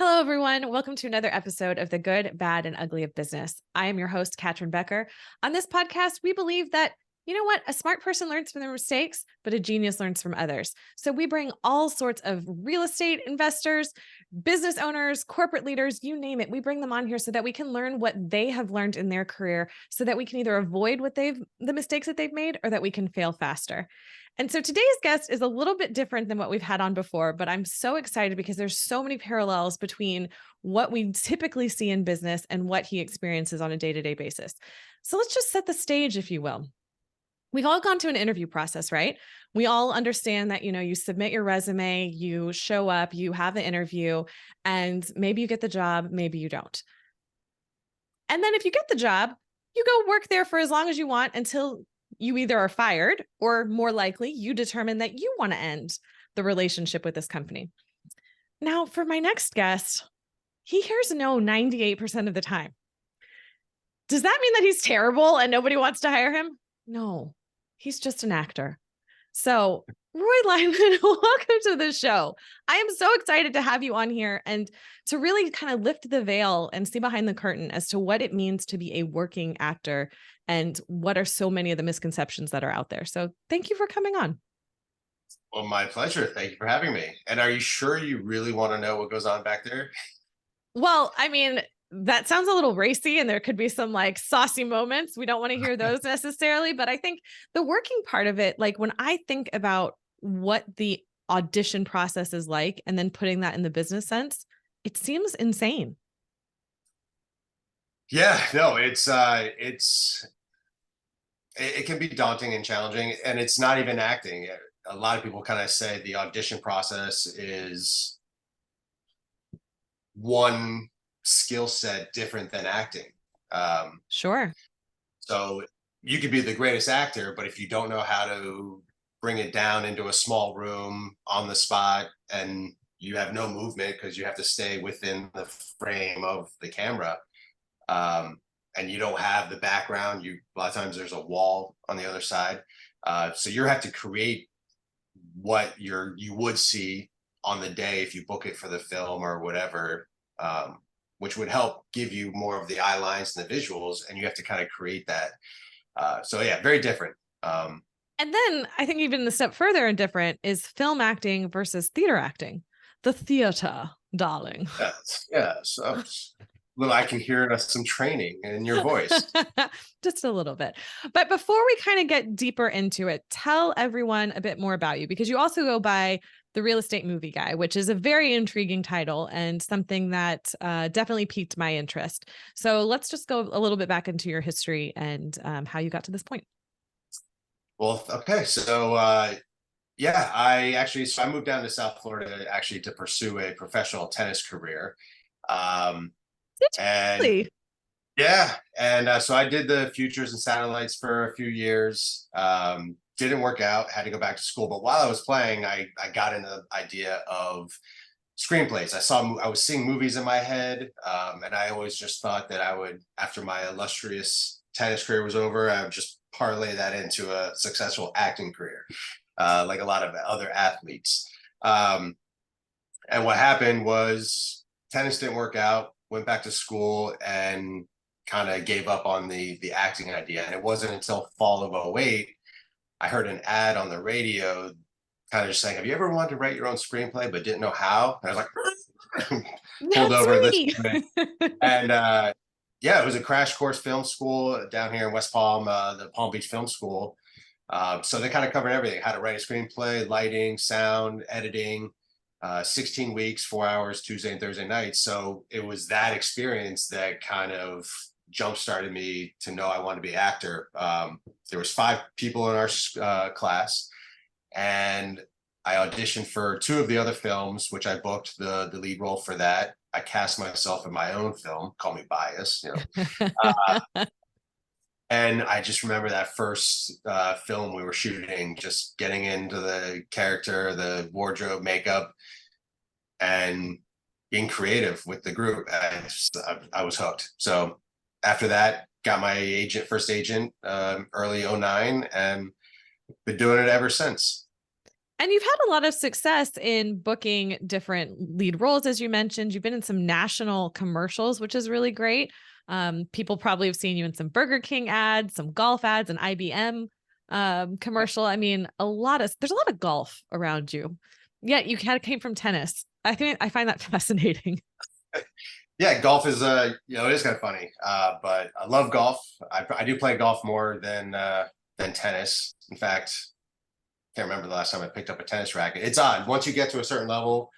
Hello, everyone. Welcome to another episode of The Good, Bad, and Ugly of Business. I am your host, Catryn Becker. On this podcast, we believe that, you know what? A smart person learns from their mistakes, but a genius learns from others. So we bring all sorts of real estate investors, business owners, corporate leaders, you name it. We bring them on here so that we can learn what they have learned in their career so that we can either avoid the mistakes that they've made or that we can fail faster. And so today's guest is a little bit different than what we've had on before, but I'm so excited because there's so many parallels between what we typically see in business and what he experiences on a day-to-day basis. So let's just set the stage, if you will. We've all gone to an interview process, right? We all understand that, you submit your resume, you show up, you have the interview, and maybe you get the job, maybe you don't. And then if you get the job, you go work there for as long as you want until you either are fired or more likely you determine that you want to end the relationship with this company. Now, for my next guest, he hears no 98% of the time. Does that mean that he's terrible and nobody wants to hire him? No, he's just an actor. So, Roy Lynam, welcome to the show. I am so excited to have you on here and to really kind of lift the veil and see behind the curtain as to what it means to be a working actor and what are so many of the misconceptions that are out there. So thank you for coming on. Well, my pleasure. Thank you for having me. And are you sure you really want to know what goes on back there? Well, I mean, that sounds a little racy and there could be some like saucy moments. We don't want to hear those necessarily, but I think the working part of it, like when I think about what the audition process is like and then putting that in the business sense, it seems insane. Yeah, no, it can be daunting and challenging, and it's not even acting. A lot of people kind of say the audition process is one skill set different than acting. Sure. So you could be the greatest actor, but if you don't know how to bring it down into a small room on the spot and you have no movement because you have to stay within the frame of the camera, and you don't have the background, a lot of times there's a wall on the other side. So you have to create what you would see on the day if you book it for the film or whatever, which would help give you more of the eye lines and the visuals, and you have to kind of create that. So yeah, very different. And then I think even the step further and different is film acting versus theater acting. The theater, darling. Yes. Well, I can hear some training in your voice. Just a little bit. But before we kind of get deeper into it, tell everyone a bit more about you because you also go by the real estate movie guy, which is a very intriguing title and something that definitely piqued my interest. So let's just go a little bit back into your history and how you got to this point. Well, okay. So yeah, I moved down to South Florida actually to pursue a professional tennis career. And Really? yeah, and so I did the futures and satellites for a few years. Didn't work out, had to go back to school. But while I was playing, I got into the idea of screenplays. I was seeing movies in my head, and I always just thought that I would, after my illustrious tennis career was over, I would just parlay that into a successful acting career, like a lot of other athletes. And what happened was tennis didn't work out, went back to school and kind of gave up on the acting idea. And it wasn't until fall of 08, I heard an ad on the radio kind of just saying, have you ever wanted to write your own screenplay but didn't know how? And I was like, pulled That's over this. And yeah, it was a crash course film school down here in West Palm, the Palm Beach Film School. So they kind of covered everything, how to write a screenplay, lighting, sound, editing, 16 weeks, 4 hours, Tuesday and Thursday nights. So it was that experience that kind of jump started me to know I wanted to be an actor. There was 5 people in our class, and I auditioned for 2 of the other films, which I booked the lead role for that. I cast myself in my own film, call me biased, and I just remember that first film we were shooting, just getting into the character, the wardrobe, makeup, and being creative with the group. I was hooked. So after that, got my first agent, early 09, and been doing it ever since. And you've had a lot of success in booking different lead roles, as you mentioned. You've been in some national commercials, which is really great. People probably have seen you in some Burger King ads, some golf ads, an IBM commercial. I mean, there's a lot of golf around you. Yet you kind of came from tennis. I find that fascinating. Yeah, golf is it is kind of funny. But I love golf. I do play golf more than tennis. In fact, can't remember the last time I picked up a tennis racket. It's odd. Once you get to a certain level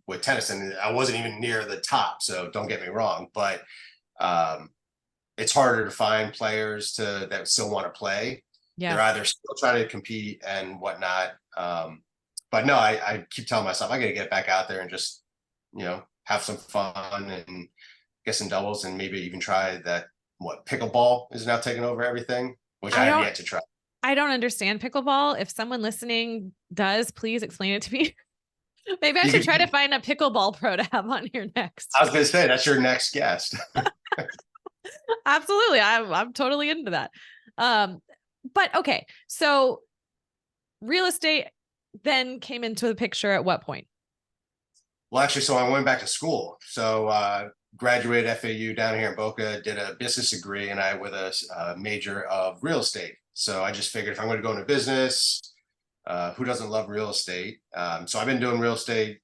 with tennis, and I wasn't even near the top, so don't get me wrong, but it's harder to find players that still want to play. Yeah. They're either still trying to compete and whatnot. But no, I keep telling myself I got to get back out there and just, have some fun and get some doubles and maybe even try that. What, pickleball is now taking over everything, which I have yet to try. I don't understand pickleball. If someone listening does, please explain it to me. Maybe I should try to find a pickleball pro to have on here next. I was going to say, that's your next guest. Absolutely. I'm totally into that. But okay. So real estate then came into the picture at what point? Well, actually, so I went back to school. So graduated FAU down here in Boca, did a business degree, and I with a major of real estate. So I just figured if I'm going to go into business, who doesn't love real estate? So I've been doing real estate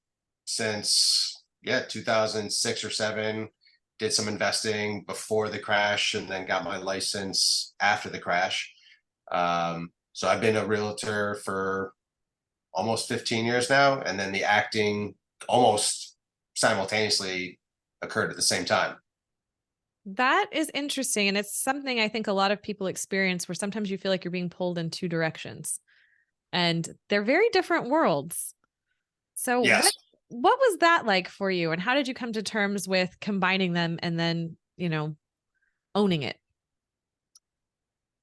since 2006 or 7. Did some investing before the crash, and then got my license after the crash. So I've been a realtor for almost 15 years now, and then the acting almost simultaneously occurred at the same time. That is interesting. And it's something I think a lot of people experience, where sometimes you feel like you're being pulled in two directions and they're very different worlds. So Yes. what was that like for you? And how did you come to terms with combining them and then, owning it?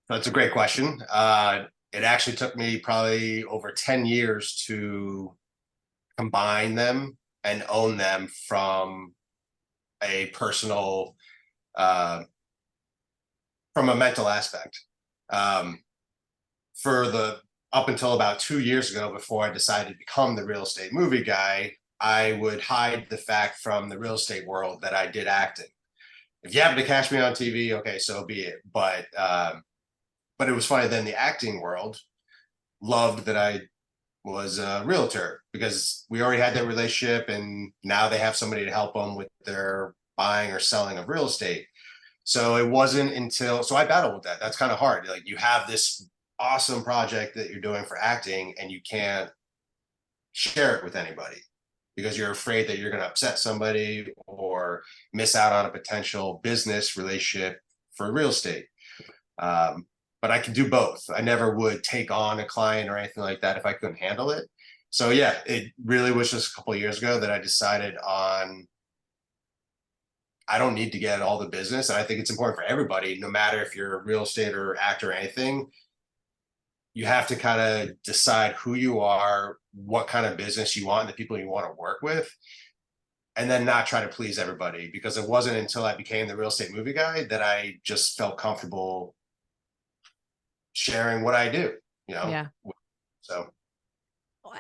That's a great question. It actually took me probably over 10 years to combine them and own them from a personal, from a mental aspect. Up until about 2 years ago, before I decided to become the real estate movie guy, I would hide the fact from the real estate world that I did acting. If you happen to catch me on TV, okay, so be it. But it was funny. Then the acting world loved that I was a realtor, because we already had that relationship, and now they have somebody to help them with their buying or selling of real estate. So it wasn't until, so I battled with that. That's kind of hard. Like, you have this awesome project that you're doing for acting, and you can't share it with anybody because you're afraid that you're going to upset somebody or miss out on a potential business relationship for real estate. But I can do both. I never would take on a client or anything like that if I couldn't handle it. So yeah, it really was just a couple of years ago that I decided on, I don't need to get all the business. And I think it's important for everybody, no matter if you're a real estate or actor or anything, you have to kind of decide who you are, what kind of business you want, and the people you want to work with, and then not try to please everybody. Because it wasn't until I became the real estate movie guy that I just felt comfortable sharing what I do, Yeah. So.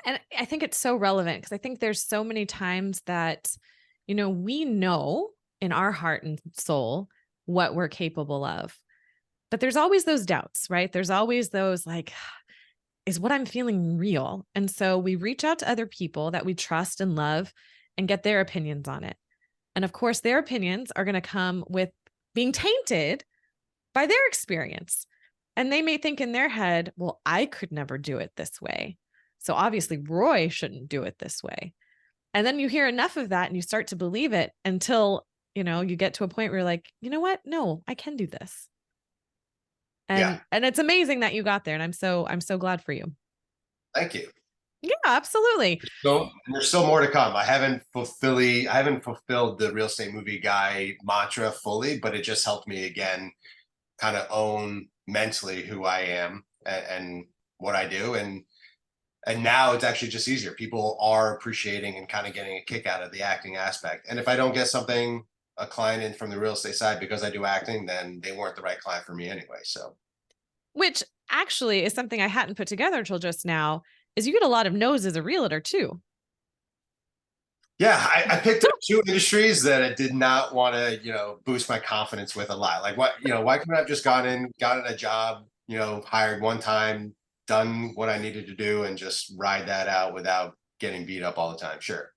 And I think it's so relevant, because I think there's so many times that, we know in our heart and soul what we're capable of, but there's always those doubts, right? There's always those like, is what I'm feeling real? And so we reach out to other people that we trust and love and get their opinions on it. And of course, their opinions are going to come with being tainted by their experience. And they may think in their head, well, I could never do it this way, so obviously Roy shouldn't do it this way. And then you hear enough of that and you start to believe it until, you get to a point where you're like, you know what? No, I can do this. And it's amazing that you got there. And I'm so glad for you. Thank you. Yeah, absolutely. So there's still more to come. I haven't fulfilled the real estate movie guy mantra fully, but it just helped me again kind of own mentally who I am and what I do. And now it's actually just easier. People are appreciating and kind of getting a kick out of the acting aspect. And if I don't get a client in from the real estate side because I do acting, then they weren't the right client for me anyway. So, which actually is something I hadn't put together until just now. is you get a lot of no's as a realtor too. Yeah, I picked up two industries that I did not want to, boost my confidence with a lot. Like why couldn't I have just gotten a job, hired one time, done what I needed to do, and just ride that out without getting beat up all the time? Sure.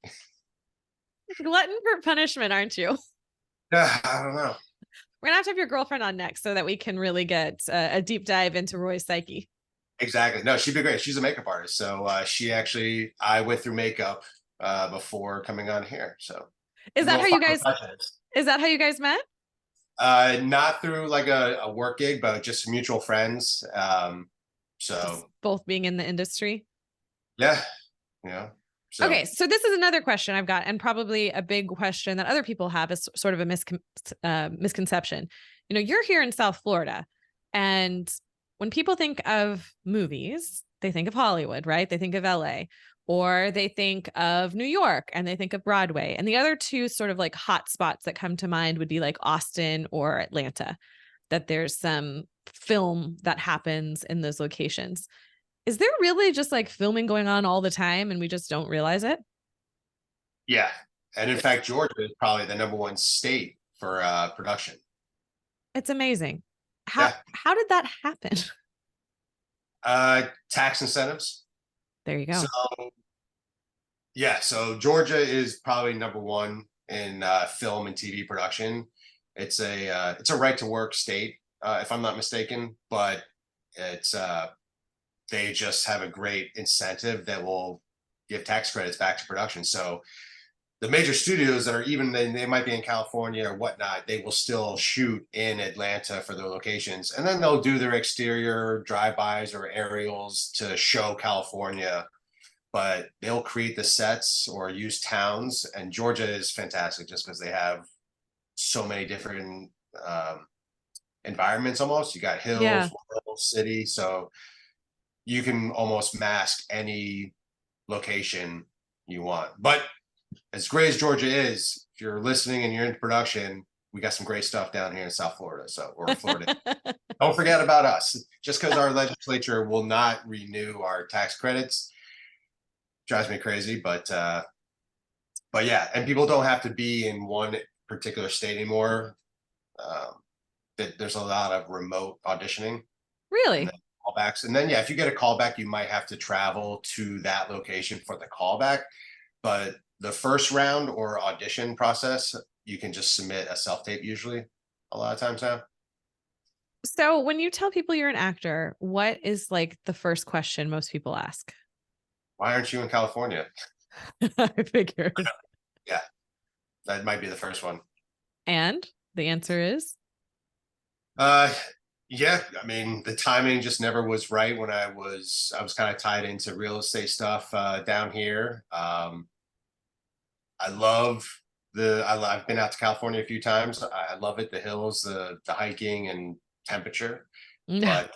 Glutton for punishment, aren't you? I don't know. We're gonna have to have your girlfriend on next so that we can really get a deep dive into Roy's psyche. Exactly. No, she'd be great. She's a makeup artist. So I went through makeup before coming on here. So Is a that little how you guys? fun. Is that how you guys met? Not through like a work gig, but just mutual friends. So Just both being in the industry. yeah, you know. So Okay, so this is another question I've got, and probably a big question that other people have is sort of a misconception. You're here in South Florida, and when people think of movies, they think of Hollywood, right? They think of LA, or they think of New York, and they think of Broadway. And the other two sort of like hot spots that come to mind would be like Austin or Atlanta, that there's some film that happens in those locations. Is there really just like filming going on all the time and we just don't realize it? yeah, and in fact, Georgia is probably the number one state for production. It's amazing. How Yeah, how did that happen? tax incentives. There you So go. yeah, so Georgia is probably number one in film and TV production. It's a right to work state, if I'm not mistaken, but it's they just have a great incentive that will give tax credits back to production. So the major studios that are even they might be in California or whatnot, they will still shoot in Atlanta for their locations, and then they'll do their exterior drive-bys or aerials to show California. But they'll create the sets or use towns, and Georgia is fantastic just because they have so many different environments. Almost, you got Yeah. hills, city, so you can almost mask any location you want. But as great as Georgia is, if you're listening and you're into production, we got some great stuff down here in South Florida. So, or Florida. Don't forget about us. Just because our legislature will not renew our tax credits drives me crazy. But yeah, and people don't have to be in one particular state anymore. Um, there's a lot of remote auditioning and then Really? callbacks. And then, yeah, if you get a callback, you might have to travel to that location for the callback. But the first round or audition process, you can just submit a self tape usually a lot of times now. So when you tell people you're an actor, what is like the first question most people ask? Why aren't you in California? I figured. Yeah, that might be the first one. And the answer is Uh, yeah, I mean, the timing just never was right when I was kind of tied into real estate stuff down here. I love I've been out to California a few times. I love it, the hills, the hiking and temperature. But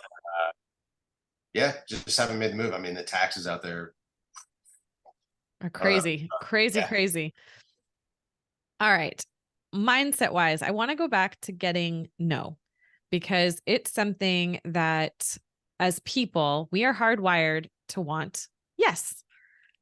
yeah, just haven't made the move. I mean, the taxes out there, are I don't know. crazy, crazy, Yeah. crazy. All right. Mindset wise, I want to go back to getting no, because it's something that as people, we are hardwired to want yes.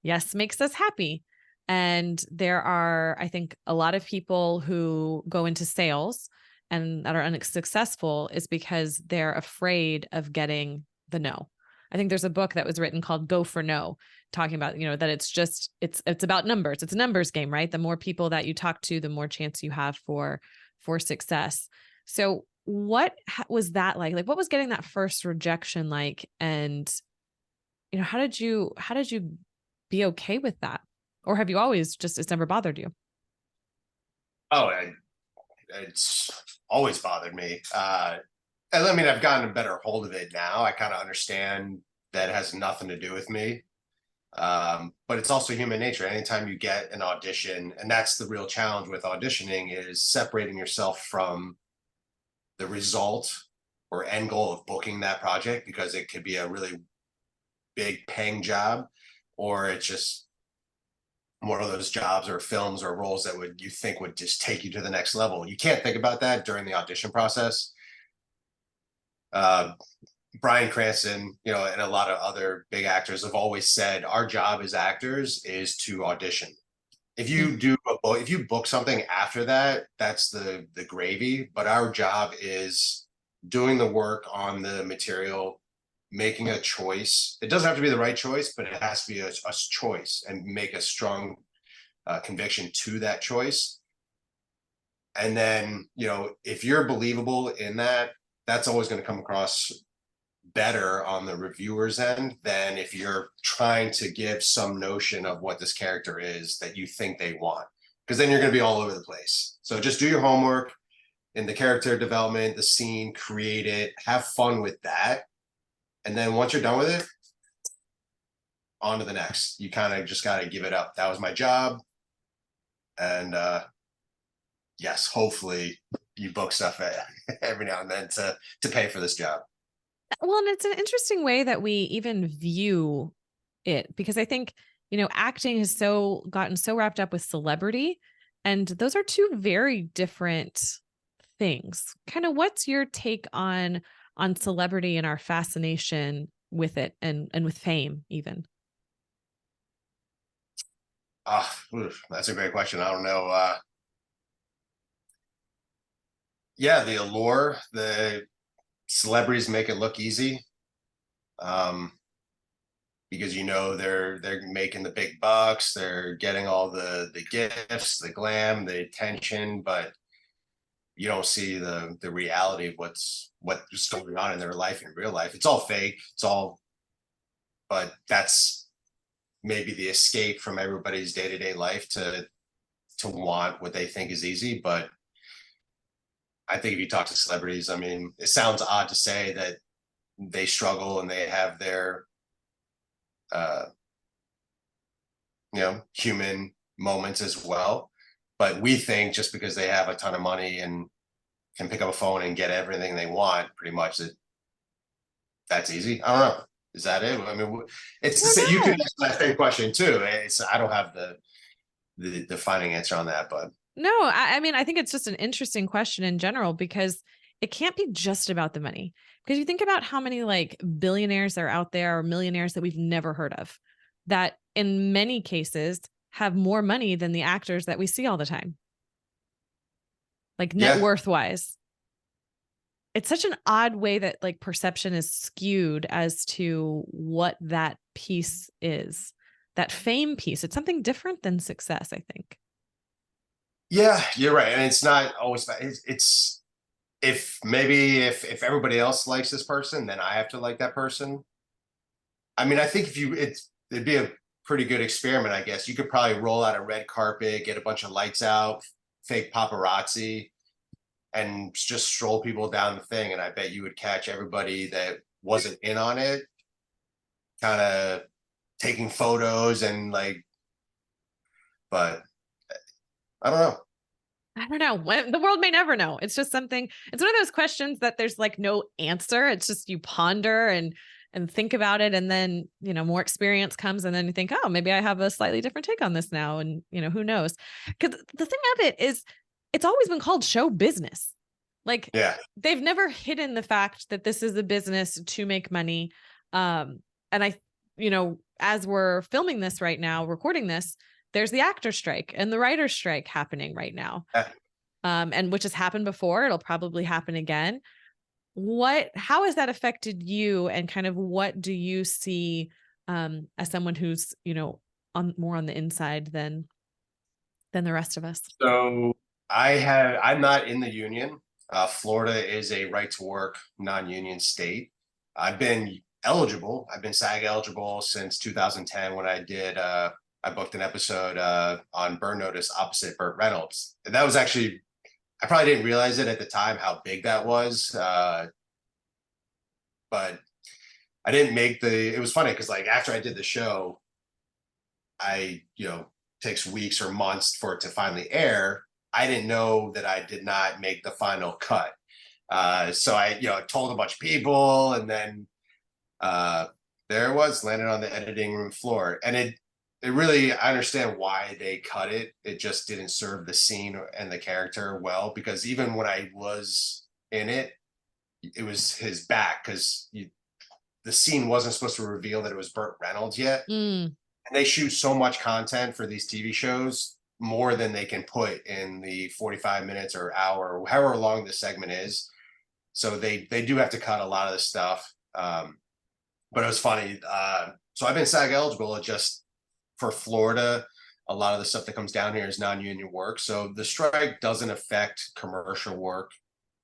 Yes makes us happy. And there are, I think, a lot of people who go into sales and that are unsuccessful is because they're afraid of getting the no. I think there's a book that was written called Go for No, talking about, that it's about numbers. It's a numbers game, right? The more people that you talk to, the more chance you have for success. So what was that like? Like what was getting that first rejection like? And how did you be okay with that? Or have you always it's never bothered you? Oh, it's always bothered me. And I mean, I've gotten a better hold of it now. I kind of understand that it has nothing to do with me. But it's also human nature. Anytime you get an audition, and that's the real challenge with auditioning, is separating yourself from the result or end goal of booking that project, because it could be a really big paying job, or it's just one of those jobs or films or roles that you think would just take you to the next level. You can't think about that during the audition process. Uh, Bryan Cranston, and a lot of other big actors have always said our job as actors is to audition. If Mm. you do if you book something after that, that's the gravy. But our job is doing the work on the material, making a choice. It doesn't have to be the right choice, but it has to be a choice and make a strong conviction to that choice. And then, if you're believable in that, that's always going to come across better on the reviewer's end than if you're trying to give some notion of what this character is that you think they want, because then you're going to be all over the place. So just do your homework in the character development, the scene, create it, have fun with that. And then once you're done with it, on to the next. You kind of just got to give it up. That was my job. And yes, hopefully you book stuff every now and then to pay for this job. Well, and it's an interesting way that we even view it, because I think, acting has gotten so wrapped up with celebrity, and those are two very different things. Kind of what's your take on celebrity and our fascination with it, and with fame even? That's a great question. I don't know. Yeah, the allure, the celebrities make it look easy. Um, because they're making the big bucks, they're getting all the gifts, the glam, the attention, but you don't see the reality of what's going on in their life in real life. It's all fake. But that's maybe the escape from everybody's day-to-day life to want what they think is easy. But I think if you talk to celebrities, I mean, it sounds odd to say that they struggle and they have their uh human moments as well. But we think just because they have a ton of money and can pick up a phone and get everything they want, pretty much that's easy. I don't know. Is that it? I mean, it's I the same. You don't could know. ask that same question too. I don't have the defining answer on that, but No, I mean, I think it's just an interesting question in general, because it can't be just about the money. Because you think about how many like billionaires are out there, or millionaires that we've never heard of, that in many cases have more money than the actors that we see all the time, like net yeah, worth wise. It's such an odd way that like perception is skewed as to what that piece is. That fame piece, it's something different than success, I think. yeah, you're right. And it's not always bad. It's if everybody else likes this person, then I have to like that person. I mean, I think it'd be a pretty good experiment, I guess. You could probably roll out a red carpet, get a bunch of lights out, fake paparazzi, and just stroll people down the thing. And I bet you would catch everybody that wasn't in on it, kind of taking photos and like, but I don't know. I don't know. The world may never know. It's just something, it's one of those questions that there's like no answer. It's just you ponder and think about it, and then, more experience comes, and then you think, "Oh, maybe I have a slightly different take on this now." And, who knows? Cuz the thing of it is, it's always been called show business. Like, Yeah. they've never hidden the fact that this is a business to make money. And as we're filming this right now, recording this, there's the actor strike and the writer strike happening right now. Yeah. And which has happened before. It'll probably happen again. How has that affected you, and kind of what do you see as someone who's, on more on the inside than the rest of us? So I'm not in the union. Florida is a right to work non-union state. I've been I've been SAG eligible since 2010 when I booked an episode on Burn Notice opposite Burt Reynolds. And that was actually, I probably didn't realize it at the time how big that was. But I didn't make it was funny because like after I did the show, I, takes weeks or months for it to finally air. I didn't know that I did not make the final cut. So I, told a bunch of people, and then there it was, landed on the editing room floor. And it really, I understand why they cut it. It just didn't serve the scene and the character well, because even when I was in it, it was his back, because the scene wasn't supposed to reveal that it was Burt Reynolds yet. Mm. And they shoot so much content for these TV shows, more than they can put in the 45 minutes or hour, however long the segment is. So they do have to cut a lot of the stuff. But it was funny. So I've been SAG eligible. It just for Florida, a lot of the stuff that comes down here is non-union work. So the strike doesn't affect commercial work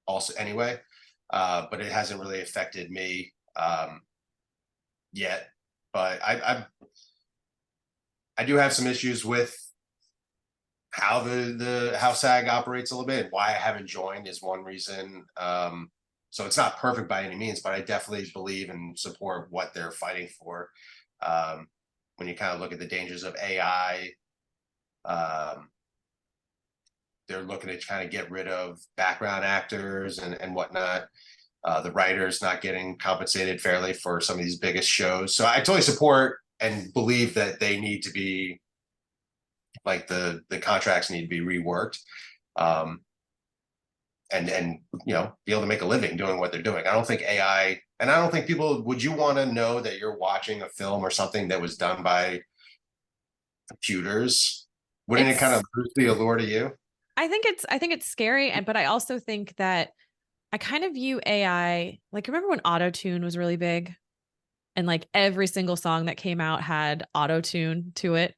also anyway. But it hasn't really affected me yet. But I do have some issues with how how SAG operates a little bit. Why I haven't joined is one reason. So it's not perfect by any means, but I definitely believe and support what they're fighting for. When you kind of look at the dangers of AI, they're looking to kind of get rid of background actors and whatnot. The writers not getting compensated fairly for some of these biggest shows. So I totally support and believe that they need to be like the contracts need to be reworked. And be able to make a living doing what they're doing. I don't think AI, and I don't think people, would you want to know that you're watching a film or something that was done by computers? Wouldn't it kind of lose the allure to you? I think it's scary, but I also think that I kind of view AI, like, remember when auto-tune was really big and like every single song that came out had auto-tune to it?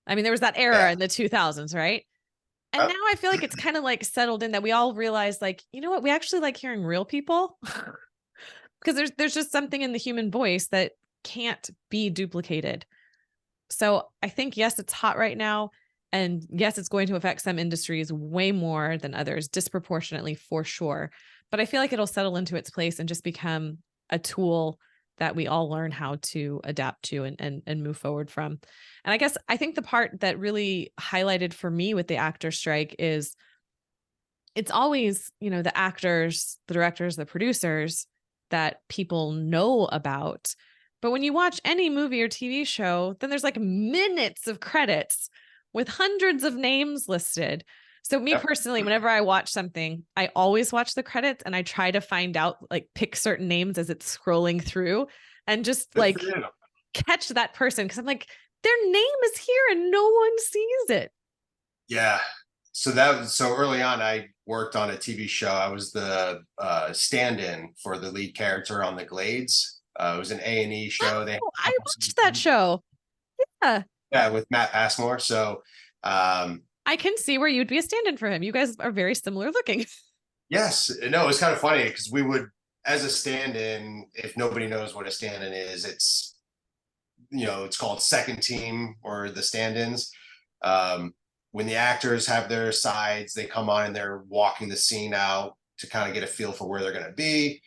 I mean, there was that era Yeah. in the 2000s, right? And now I feel like it's kind of like settled in that we all realize, like, you know what, we actually like hearing real people because there's just something in the human voice that can't be duplicated. So I think, yes, it's hot right now. And yes, it's going to affect some industries way more than others, disproportionately for sure. But I feel like it'll settle into its place and just become a tool that we all learn how to adapt to and move forward from. And I think the part that really highlighted for me with the actor strike is it's always, the actors, the directors, the producers that people know about. But when you watch any movie or TV show, then there's like minutes of credits with hundreds of names listed. So me Yep. personally, whenever I watch something, I always watch the credits and I try to find out, like, pick certain names as it's scrolling through and just Good for like you. catch that person. Cause I'm like, their name is here and no one sees it. Yeah. So early on, I worked on a TV show. I was the stand-in for the lead character on the Glades. It was an A&E show. They had Oh, a I couple watched that seasons. show. Yeah. Yeah, with Matt Passmore. So I can see where you'd be a stand-in for him. You guys are very similar looking. yes, no, it's kind of funny because we would, as a stand-in, if nobody knows what a stand-in is, it's called second team or the stand-ins. Um, when the actors have their sides, they come on and they're walking the scene out to kind of get a feel for where they're going to be.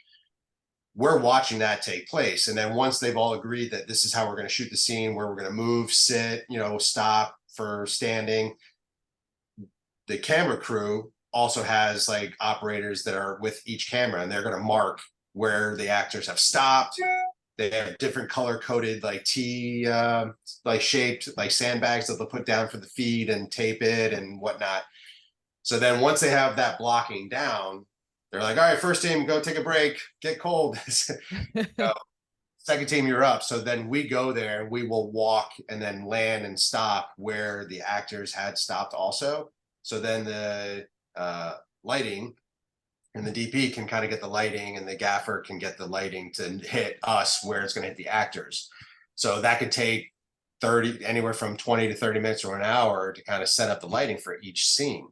We're watching that take place. And then once they've all agreed that this is how we're going to shoot the scene, where we're going to move, sit, stop for standing, the camera crew also has like operators that are with each camera and they're going to mark where the actors have stopped. They have different color coded like like shaped like sandbags that they'll put down for the feed and tape it and whatnot. So then once they have that blocking down, they're like, all right, first team, go take a break, get cold. So, second team, you're up. So then we go there and we will walk and then land and stop where the actors had stopped also. So then the lighting and the DP can kind of get the lighting and the gaffer can get the lighting to hit us where it's going to hit the actors. So that could take anywhere from 20 to 30 minutes or an hour to kind of set up the lighting for each scene.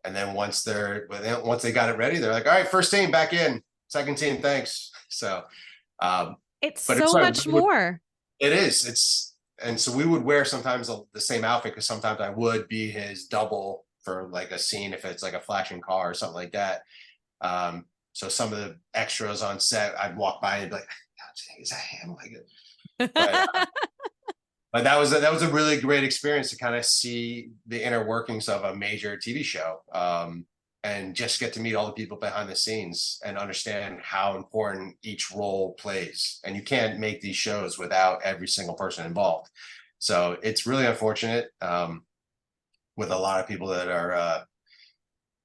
And then once they got it ready, they're like, all right, first team back in, second team, thanks. So It's but so much more. It is. And so we would wear sometimes the same outfit because sometimes I would be his double for like a scene if it's like a flashing car or something like that. So some of the extras on set, I'd walk by and be like, is that him? But that was a really great experience to kind of see the inner workings of a major TV show. And just get to meet all the people behind the scenes and understand how important each role plays. And you can't make these shows without every single person involved. So it's really unfortunate with a lot of people that are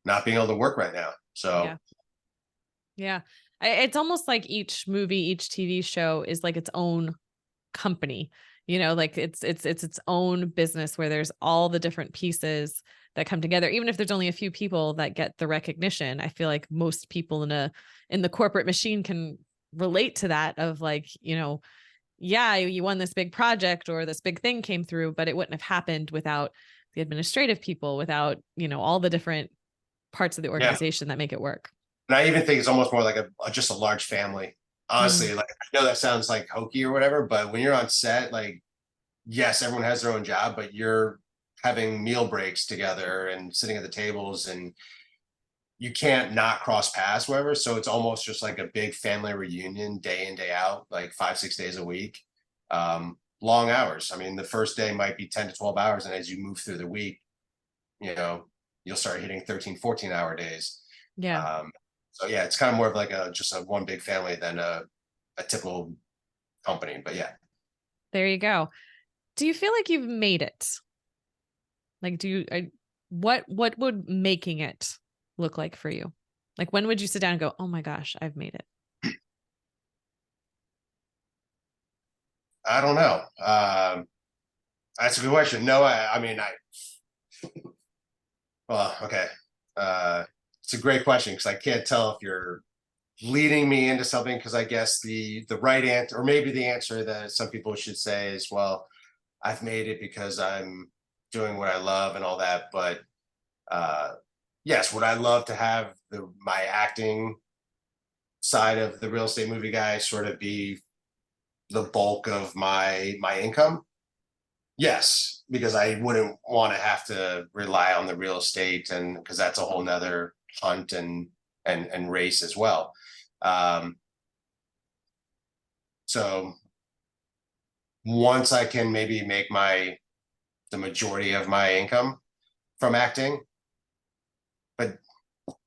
not being able to work right now. So Yeah. It's almost like each movie, each TV show is like its own company, like it's its own business where there's all the different pieces that come together. Even if there's only a few people that get the recognition, I feel like most people in the corporate machine can relate to that of like, yeah, you won this big project or this big thing came through, but it wouldn't have happened without the administrative people, without, all the different parts of the Yeah. organization that make it work. And I even think it's almost more like just a large family. Mm. Honestly, like I know that sounds like hokey or whatever, but when you're on set, like yes, everyone has their own job, but you're having meal breaks together and sitting at the tables, and you can't not cross paths, whatever. So it's almost just like a big family reunion day in, day out, like 5, 6 days a week. Long hours. I mean, the first day might be 10 to 12 hours. And as you move through the week, you'll start hitting 13, 14-hour days. Yeah, So yeah, it's kind of more of like just a one big family than a typical company. But yeah. there you go. Do you feel like you've made it? Like, what would making it look like for you? Like, when would you sit down and go, oh my gosh, I've made it? I don't know. That's a good question. No, I mean, well, okay. It's a great question because I can't tell if you're leading me into something, because I guess the right answer, or maybe the answer that some people should say is, well, I've made it because I'm doing what I love and all that. But yes, would I love to have my acting side of the real estate movie guy sort of be the bulk of my income? Yes, because I wouldn't want to have to rely on the real estate, and because that's a whole nother hunt and race as well. Um, so once I can maybe make the majority of my income from acting, but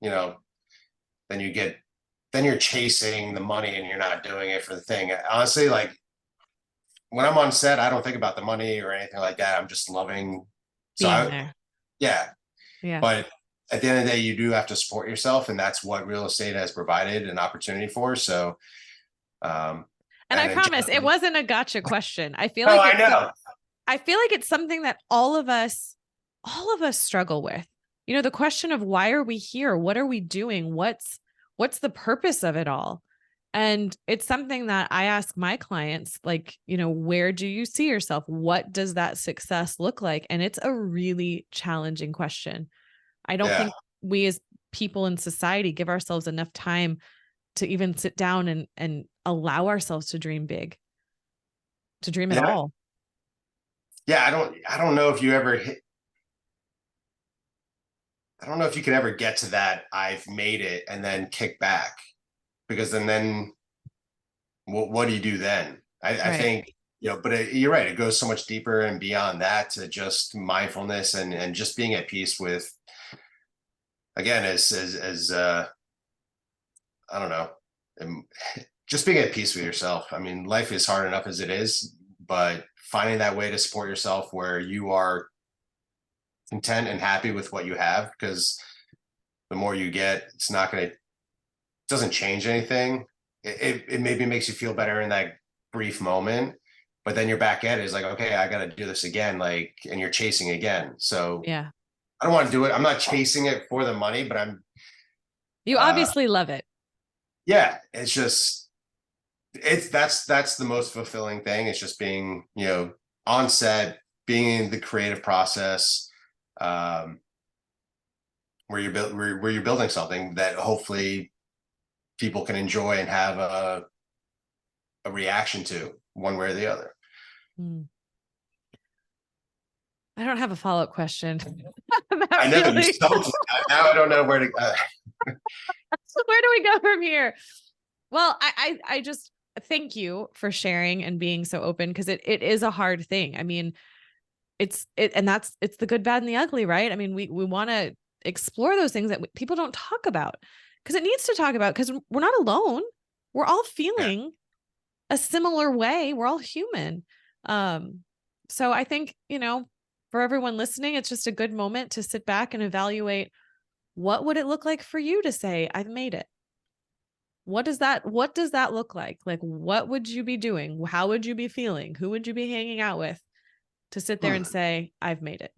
you know, then you're chasing the money and you're not doing it for the thing. Honestly, like when I'm on set, I don't think about the money or anything like that. I'm just loving. So Being there. yeah, Yeah. but at the end of the day, you do have to support yourself, and that's what real estate has provided an opportunity for. So, And I and then promise it wasn't a gotcha question. no, I know. I feel like it's something that all of us struggle with. The question of why are we here? What are we doing? What's the purpose of it all? And it's something that I ask my clients, like, where do you see yourself? What does that success look like? And it's a really challenging question. I don't Yeah, think we as people in society give ourselves enough time to even sit down and allow ourselves to dream big, to dream at yeah, all. yeah. I don't know if you ever hit. I don't know if you could ever get to that. I've made it, and then kick back, because then what do you do then? I Right. think, but you're right. It goes so much deeper and beyond that to just mindfulness and just being at peace with, again, as I don't know, um, just being at peace with yourself. I mean, life is hard enough as it is, but finding that way to support yourself where you are content and happy with what you have, because the more you get, it's not going to, doesn't change anything. It maybe makes you feel better in that brief moment, but then you're back at it. It's like, okay, I got to do this again. Like, and you're chasing again. So Yeah. I don't want to do it. I'm not chasing it for the money, but You uh, obviously love it. yeah, it's just, that's the most fulfilling thing. It's just being, on set, being in the creative process, um, where you're building something that hopefully people can enjoy and have a reaction to, one way or the other. Mm. I don't have a follow-up question. I That know you really, stumped me. Now I don't know where to. where do we go from here? Well, I just thank you for sharing and being so open, because it is a hard thing. I mean, it's the good, bad, and the ugly, right? I mean, we want to explore those things that people don't talk about, because it needs to talk about, because we're not alone. We're all Yeah, feeling a similar way. We're all human. Um, so I think, for everyone listening, it's just a good moment to sit back and evaluate, what would it look like for you to say, I've made it? what does that look like? Like, what would you be doing? How would you be feeling? Who would you be hanging out with to sit there and say, I've made it?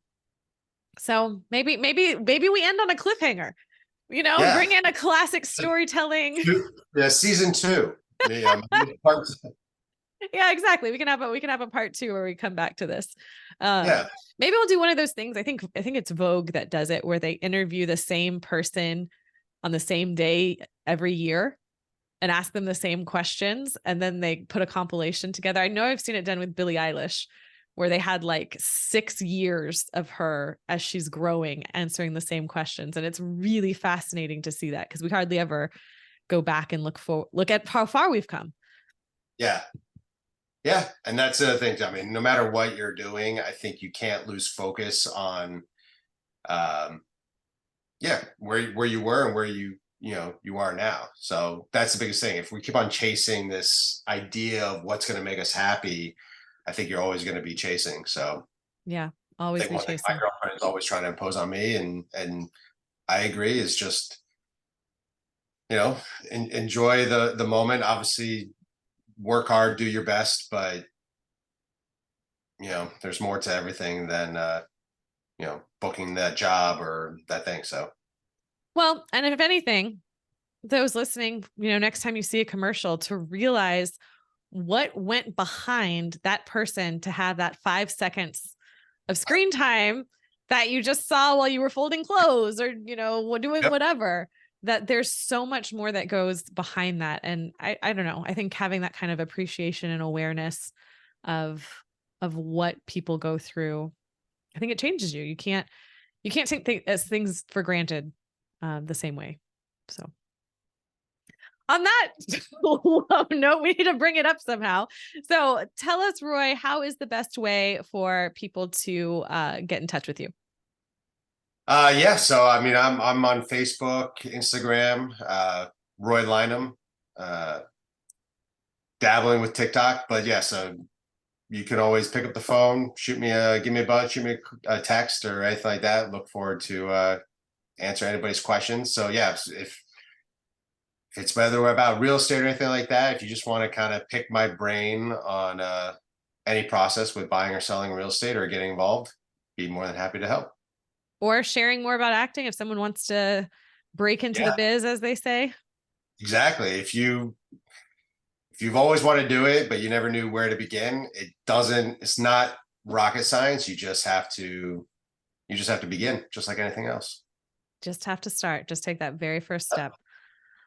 So maybe we end on a cliffhanger, Yeah. bring in a classic storytelling. Yeah. Season 2. Yeah. Yeah, exactly. We can have a part 2 where we come back to this. Um, Yeah. Maybe we'll do one of those things. I think it's Vogue that does it, where they interview the same person on the same day every year and ask them the same questions, and then they put a compilation together. I know I've seen it done with Billie Eilish, where they had like 6 years of her as she's growing answering the same questions, and it's really fascinating to see that, because we hardly ever go back and look at how far we've come. Yeah. Yeah. And that's the thing. I mean, no matter what you're doing, I think you can't lose focus on, um, yeah, where you were and where you are now. So that's the biggest thing. If we keep on chasing this idea of what's going to make us happy, I think you're always going to be chasing. So Yeah, I always think be one thing my chasing. girlfriend is always trying to impose on me, and I agree, is just, enjoy the moment. Obviously, work hard, do your best, but there's more to everything than booking that job or that thing. So Well, and if anything, those listening, next time you see a commercial, to realize what went behind that person to have that 5 seconds of screen time that you just saw while you were folding clothes or, doing yep. whatever, that there's so much more that goes behind that. And I don't know, I think having that kind of appreciation and awareness of, what people go through, I think it changes you. You can't take as things for granted the same way. So on that low note, we need to bring it up somehow. So tell us, Roy, how is the best way for people to get in touch with you? Yeah. So I mean, I'm on Facebook, Instagram, Roy Lynam, uh, dabbling with TikTok, but yeah. So you can always pick up the phone, give me a buzz, shoot me a text or anything like that. Look forward to answer anybody's questions. So yeah, if it's whether about real estate or anything like that, if you just want to kind of pick my brain on any process with buying or selling real estate or getting involved, be more than happy to help. Or sharing more about acting if someone wants to break into the Yeah, biz, as they say. exactly. If you've always wanted to do it, but you never knew where to begin, it's not rocket science. You just have to begin, just like anything else. Just have to start. Just take that very first step.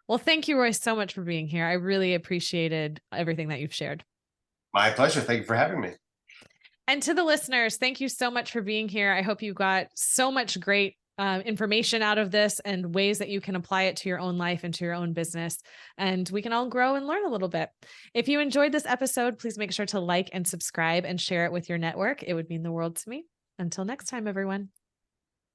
Well, thank you, Roy, so much for being here. I really appreciated everything that you've shared. My pleasure. Thank you for having me. And to the listeners, thank you so much for being here. I hope you got so much great information out of this and ways that you can apply it to your own life and to your own business. And we can all grow and learn a little bit. If you enjoyed this episode, please make sure to like and subscribe and share it with your network. It would mean the world to me. Until next time, everyone.